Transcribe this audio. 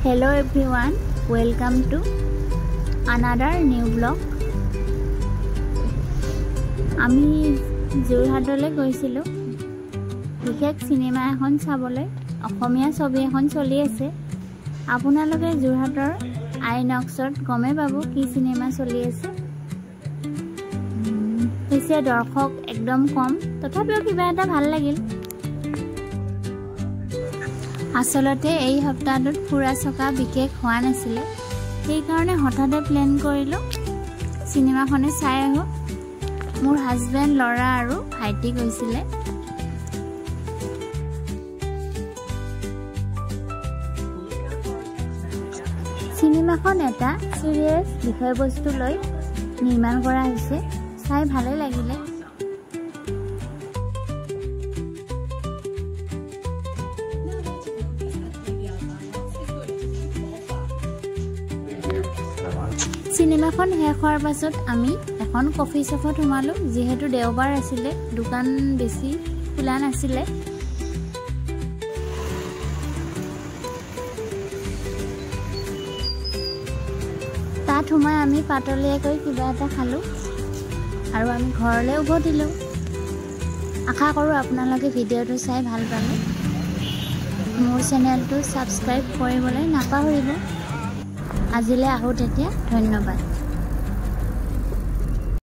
Hello everyone, welcome to another new vlog. আমি যোৰহাটলৈ গৈছিলোঁ বিশেষ সিনেমা এখন চাবলৈ অসমীয়া ছবি এখন চলি আছে আপোনালোকে যোৰহাটৰ আইনক্সত গমে পাব কি সিনেমা চলি আছে পিছে দৰ্শক একদম কম তথাপিও কিবা এটা ভাল লাগিল আসলতে এই সপ্তাহটোত ফুৰা চকা বিশেষ হোৱা নাছিল সেই কাৰণে হঠাতে প্ল্যান কৰিলো সিনেমাখনে চাই আহো মোৰ হাজবেণ্ড লৰা আৰু ভাইটি গৈছিলে সিনেমাখন এটা সিৰিয়াছ বিষয়বস্তু লৈ নিৰ্মাণ কৰা হৈছে চাই ভালে লাগিলে সিনেমাখন শেষ হোৱাৰ পাছত আমি এখন কফি শ্বপত সোমালো যেহেতু দেওবাৰ আছিল দোকান বেছি খোলা নাছিল তাত সোমাই আমি পাতলীয়াকৈ কিবা এটা খালো আৰু আমি ঘৰলৈ উভতিলো আশা কৰো আপোনালোকে ভিডিঅটো চাই ভাল পালে মোৰ চেনেলটো সাবস্ক্ৰাইব কৰিবলৈ নাপাহৰিব আজিলৈ আহো তেতিয়া ধন্যবাদ